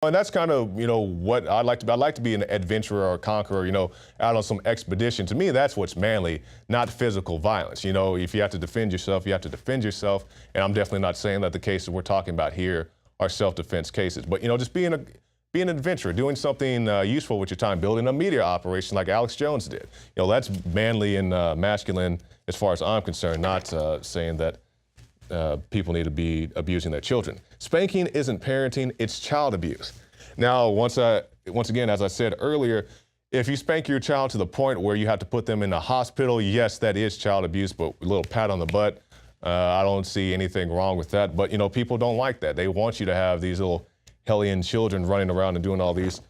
And that's kind of, what I'd like to be. I'd like to be an adventurer or a conqueror, out on some expedition. To me, that's what's manly, not physical violence. If you have to defend yourself, you have to defend yourself. And I'm definitely not saying that the cases we're talking about here are self-defense cases. But, just being an adventurer, doing something useful with your time, building a media operation like Alex Jones did. That's manly and masculine as far as I'm concerned, not saying that people need to be abusing their children. Spanking isn't parenting, it's child abuse. Now, once again, as I said earlier, if you spank your child to the point where you have to put them in the hospital, yes, that is child abuse, but a little pat on the butt, I don't see anything wrong with that. But, people don't like that. They want you to have these little hellion children running around and doing all these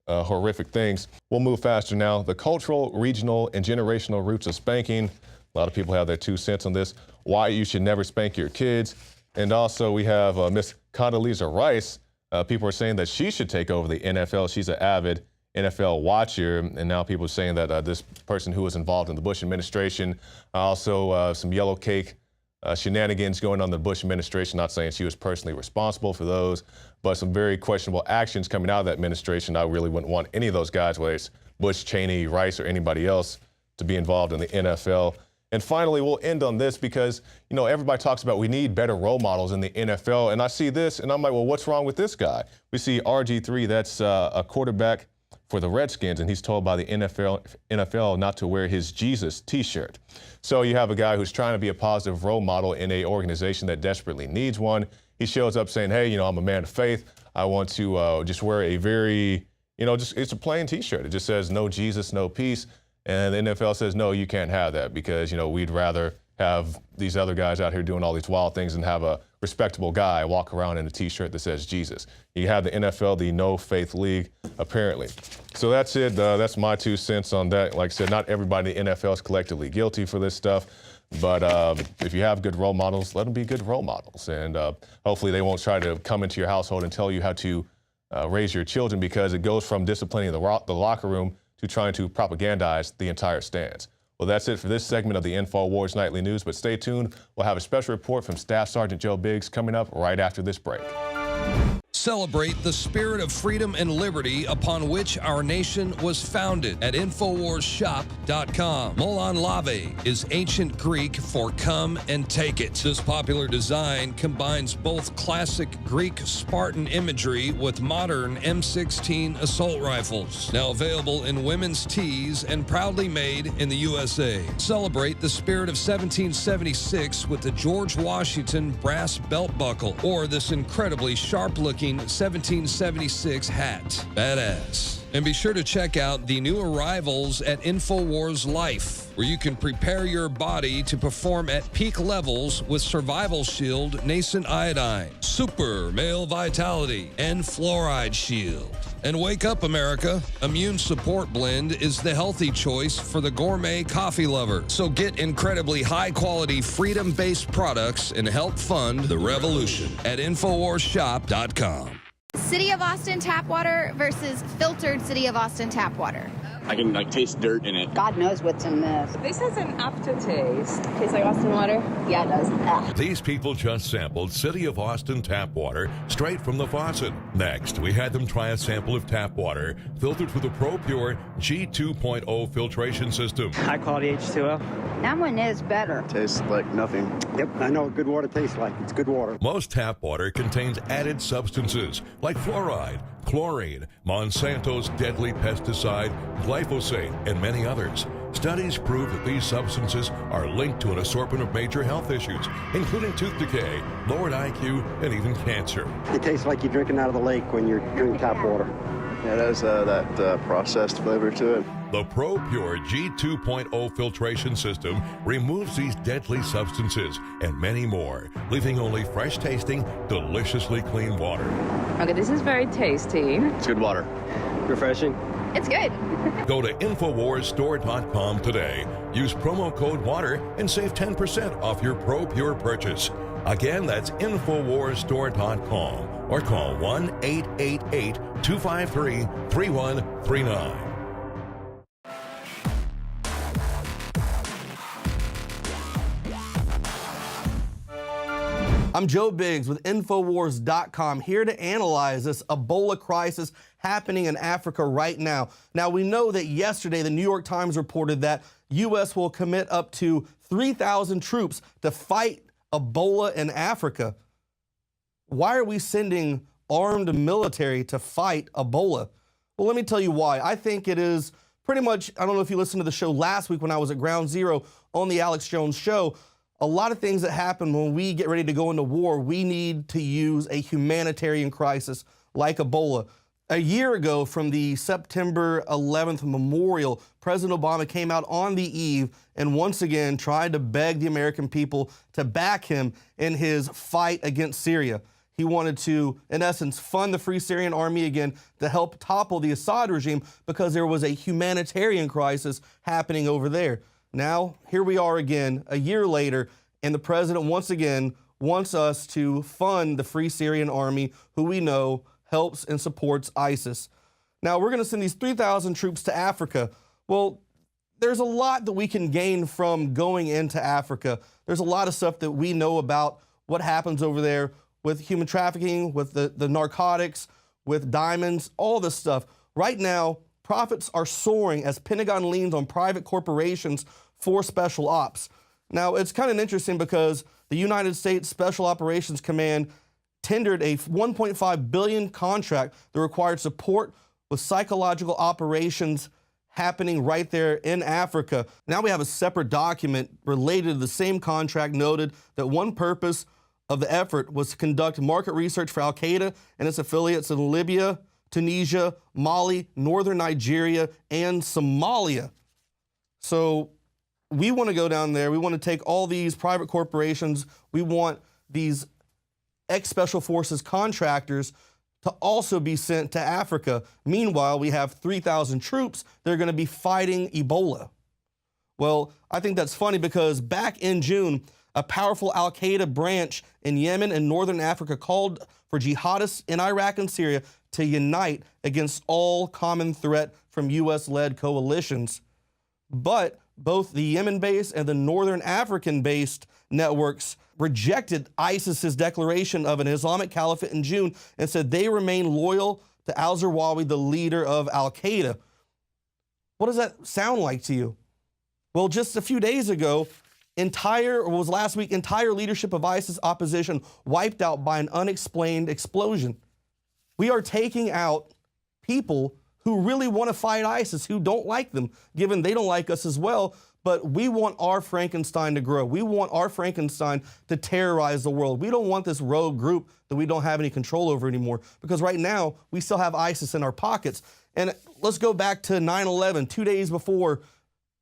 horrific things. We'll move faster now. The cultural, regional, and generational roots of spanking. A lot of people have their 2 cents on this. Why you should never spank your kids. And also we have Miss Condoleezza Rice. People are saying that she should take over the NFL. She's an avid NFL watcher. And now people are saying that this person who was involved in the Bush administration, also some yellow cake shenanigans going on in the Bush administration, not saying she was personally responsible for those, but some very questionable actions coming out of that administration. I really wouldn't want any of those guys, whether it's Bush, Cheney, Rice, or anybody else, to be involved in the NFL. And finally, we'll end on this because, everybody talks about we need better role models in the NFL. And I see this and I'm like, well, what's wrong with this guy? We see RG3, that's a quarterback for the Redskins, and he's told by the NFL not to wear his Jesus t-shirt. So you have a guy who's trying to be a positive role model in an organization that desperately needs one. He shows up saying, hey, I'm a man of faith. I want to just wear a very, it's a plain t-shirt. It just says no Jesus, no peace. And the NFL says, no, you can't have that because, we'd rather have these other guys out here doing all these wild things and have a respectable guy walk around in a t-shirt that says Jesus. You have the NFL, the no faith league, apparently. So that's it. That's my 2 cents on that. Like I said, not everybody in the NFL is collectively guilty for this stuff. But if you have good role models, let them be good role models. And hopefully they won't try to come into your household and tell you how to raise your children, because it goes from disciplining the locker room to trying to propagandize the entire stands. Well, that's it for this segment of the INFOWARS Nightly News, but stay tuned. We'll have a special report from Staff Sergeant Joe Biggs coming up right after this break. Celebrate the spirit of freedom and liberty upon which our nation was founded at InfoWarsShop.com. Molon Lave is ancient Greek for come and take it. This popular design combines both classic Greek Spartan imagery with modern M16 assault rifles. Now available in women's tees and proudly made in the USA. Celebrate the spirit of 1776 with the George Washington brass belt buckle or this incredibly sharp-looking 1776 hat. Badass. And be sure to check out the new arrivals at InfoWars Life, where you can prepare your body to perform at peak levels with Survival Shield Nascent Iodine, Super Male Vitality, and Fluoride Shield. And wake up, America. Immune Support Blend is the healthy choice for the gourmet coffee lover. So get incredibly high-quality, freedom-based products and help fund the revolution at InfoWarsShop.com. City of Austin tap water versus filtered City of Austin tap water. I can taste dirt in it. God knows what's in this. This has an aftertaste. Tastes like Austin water? Yeah, it does. Ugh. These people just sampled City of Austin tap water straight from the faucet. Next, we had them try a sample of tap water filtered through the ProPure G2.0 filtration system. High quality H2O. That one is better. Tastes like nothing. Yep, I know what good water tastes like. It's good water. Most tap water contains added substances like fluoride, chlorine, Monsanto's deadly pesticide, glyphosate, and many others. Studies prove that these substances are linked to an assortment of major health issues, including tooth decay, lowered IQ, and even cancer. It tastes like you're drinking out of the lake when you're drinking tap water. Yeah, it has that processed flavor to it. The ProPure G2.0 filtration system removes these deadly substances and many more, leaving only fresh-tasting, deliciously clean water. Okay, this is very tasty. It's good water. Refreshing. It's good. Go to InfoWarsStore.com today. Use promo code WATER and save 10% off your ProPure purchase. Again, that's InfoWarsStore.com or call 1-888-253-3139. I'm Joe Biggs with INFOWARS.com, here to analyze this Ebola crisis happening in Africa right now. Now, we know that yesterday the New York Times reported that U.S. will commit up to 3,000 troops to fight Ebola in Africa. Why are we sending armed military to fight Ebola? Well, let me tell you why. I think it is pretty much, I don't know if you listened to the show last week when I was at Ground Zero on the Alex Jones show. A lot of things that happen when we get ready to go into war, we need to use a humanitarian crisis like Ebola. A year ago from the September 11th memorial, President Obama came out on the eve and once again tried to beg the American people to back him in his fight against Syria. He wanted to, in essence, fund the Free Syrian Army again to help topple the Assad regime because there was a humanitarian crisis happening over there. Now, here we are again, a year later, and the president once again wants us to fund the Free Syrian Army, who we know helps and supports ISIS. Now, we're going to send these 3,000 troops to Africa. Well, there's a lot that we can gain from going into Africa. There's a lot of stuff that we know about what happens over there with human trafficking, with the narcotics, with diamonds, all this stuff. Right now, profits are soaring as Pentagon leans on private corporations for special ops. Now, it's kind of interesting because the United States Special Operations Command tendered a $1.5 billion contract that required support with psychological operations happening right there in Africa. Now we have a separate document related to the same contract noted that one purpose of the effort was to conduct market research for al-Qaeda and its affiliates in Libya, Tunisia, Mali, northern Nigeria, and Somalia. So we want to go down there. We want to take all these private corporations. We want these ex-Special Forces contractors to also be sent to Africa. Meanwhile, we have 3,000 troops that are going to be fighting Ebola. Well, I think that's funny because back in June, a powerful al-Qaeda branch in Yemen and northern Africa called for jihadists in Iraq and Syria to unite against all common threat from U.S.-led coalitions. But both the Yemen-based and the northern African-based networks rejected ISIS's declaration of an Islamic caliphate in June and said they remain loyal to al-Zarqawi, the leader of al-Qaeda. What does that sound like to you? Well, just a few days ago, last week, entire leadership of ISIS opposition wiped out by an unexplained explosion. We are taking out people who really want to fight ISIS, who don't like them, given they don't like us as well. But we want our Frankenstein to grow. We want our Frankenstein to terrorize the world. We don't want this rogue group that we don't have any control over anymore, because right now we still have ISIS in our pockets. And let's go back to 9/11, 2 days before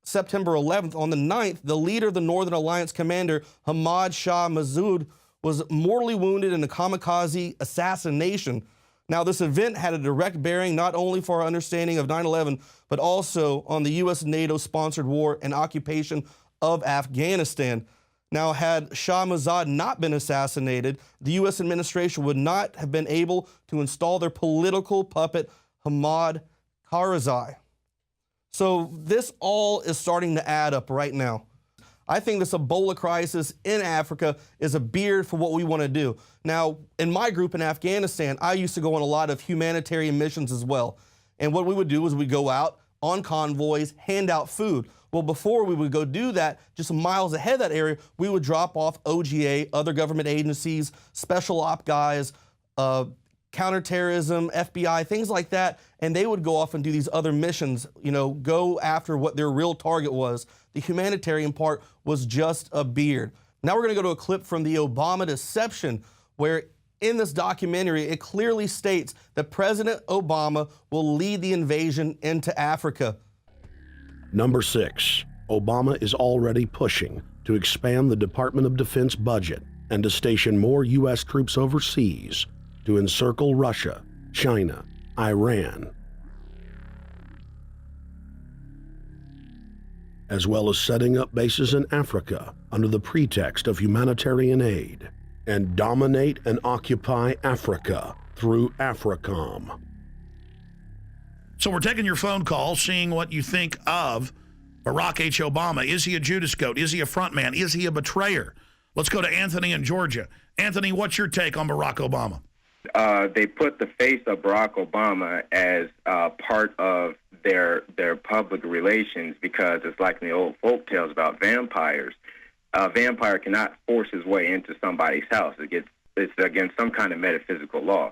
September 11th. On the 9th, the leader of the Northern Alliance commander, Hamad Shah Massoud, was mortally wounded in a kamikaze assassination. Now, this event had a direct bearing not only for our understanding of 9/11, but also on the U.S. NATO-sponsored war and occupation of Afghanistan. Now, had Shah Massoud not been assassinated, the U.S. administration would not have been able to install their political puppet, Hamid Karzai. So this all is starting to add up right now. I think this Ebola crisis in Africa is a beard for what we want to do. Now, in my group in Afghanistan, I used to go on a lot of humanitarian missions as well. And what we would do is we'd go out on convoys, hand out food. Well, before we would go do that, just miles ahead of that area, we would drop off OGA, other government agencies, special op guys, counterterrorism, FBI, things like that, and they would go off and do these other missions, go after what their real target was. The humanitarian part was just a beard. Now we're going to go to a clip from the Obama deception, where in this documentary, it clearly states that President Obama will lead the invasion into Africa. Number 6, Obama is already pushing to expand the Department of Defense budget and to station more U.S. troops overseas to encircle Russia, China, Iran, as well as setting up bases in Africa under the pretext of humanitarian aid, and dominate and occupy Africa through AFRICOM. So we're taking your phone call, seeing what you think of Barack H. Obama. Is he a Judas goat? Is he a front man? Is he a betrayer? Let's go to Anthony in Georgia. Anthony, what's your take on Barack Obama? They put the face of Barack Obama as part of their public relations because it's like in the old folk tales about vampires. A vampire cannot force his way into somebody's house. It's against some kind of metaphysical law.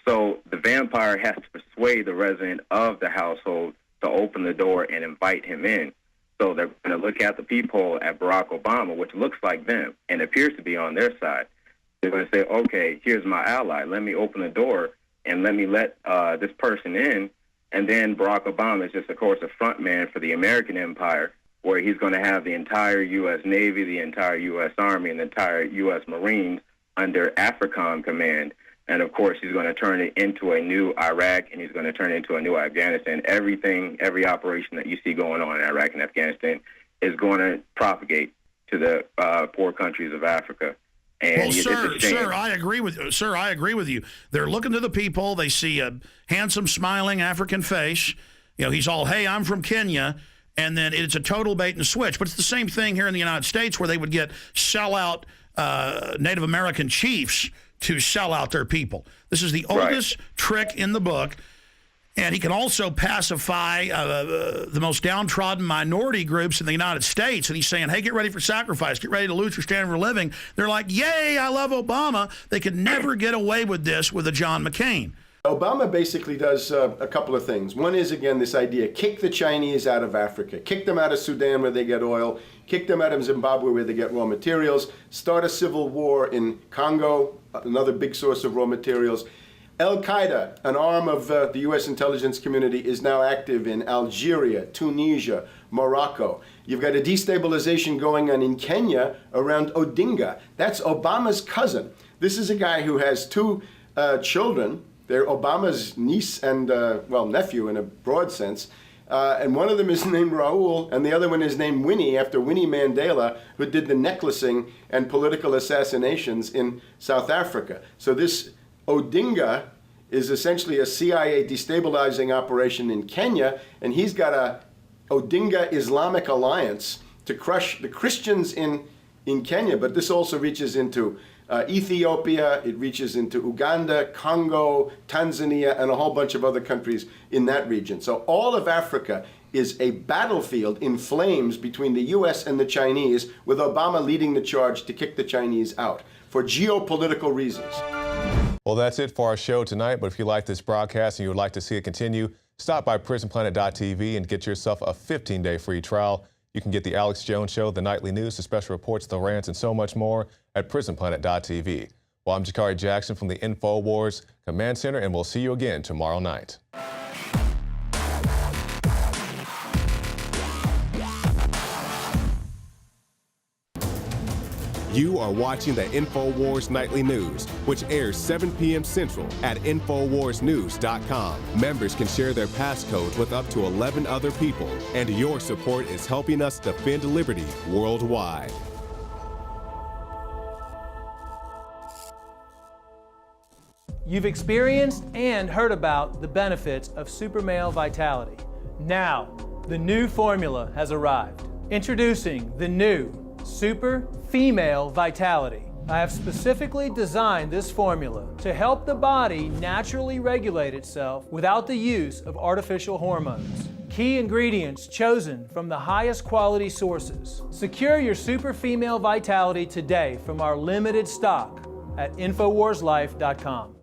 So the vampire has to persuade the resident of the household to open the door and invite him in. So they're going to look at the peephole at Barack Obama, which looks like them and appears to be on their side. They're going to say, okay, here's my ally. Let me open the door and let me let this person in. And then Barack Obama is just, of course, a front man for the American empire, where he's going to have the entire U.S. Navy, the entire U.S. Army, and the entire U.S. Marines under AFRICOM command. And, of course, he's going to turn it into a new Iraq, and he's going to turn it into a new Afghanistan. Every operation that you see going on in Iraq and Afghanistan is going to propagate to the poor countries of Africa. And well, sir, I agree with you. Sir, I agree with you. They're looking to the people. They see a handsome, smiling African face. You know, he's all, hey, I'm from Kenya. And then it's a total bait and switch. But it's the same thing here in the United States where they would get sellout Native American chiefs to sell out their people. This is the oldest trick in the book. And he can also pacify the most downtrodden minority groups in the United States. And he's saying, hey, get ready for sacrifice. Get ready to lose your standard of living. They're like, yay, I love Obama. They could never get away with this with a John McCain. Obama basically does a couple of things. One is, again, this idea, kick the Chinese out of Africa. Kick them out of Sudan where they get oil. Kick them out of Zimbabwe where they get raw materials. Start a civil war in Congo, another big source of raw materials. Al-Qaeda, an arm of the U.S. intelligence community, is now active in Algeria, Tunisia, Morocco. You've got a destabilization going on in Kenya around Odinga. That's Obama's cousin. This is a guy who has two children. They're Obama's niece and, nephew in a broad sense. And one of them is named Raul, and the other one is named Winnie, after Winnie Mandela, who did the necklacing and political assassinations in South Africa. So this Odinga is essentially a CIA destabilizing operation in Kenya, and he's got a Odinga Islamic Alliance to crush the Christians in Kenya, but this also reaches into Ethiopia, it reaches into Uganda, Congo, Tanzania, and a whole bunch of other countries in that region. So all of Africa is a battlefield in flames between the U.S. and the Chinese, with Obama leading the charge to kick the Chinese out for geopolitical reasons. Well, that's it for our show tonight, but if you like this broadcast and you would like to see it continue, stop by prisonplanet.tv and get yourself a 15-day free trial. You can get the Alex Jones Show, the nightly news, the special reports, the rants, and so much more at prisonplanet.tv. Well, I'm Jakari Jackson from the INFOWARS Command Center, and we'll see you again tomorrow night. You are watching the INFOWARS Nightly News, which airs 7 p.m. Central at InfoWarsNews.com. Members can share their passcodes with up to 11 other people, and your support is helping us defend liberty worldwide. You've experienced and heard about the benefits of super male vitality. Now, the new formula has arrived. Introducing the new Super Female Vitality. I have specifically designed this formula to help the body naturally regulate itself without the use of artificial hormones. Key ingredients chosen from the highest quality sources. Secure your Super Female Vitality today from our limited stock at InfoWarsLife.com.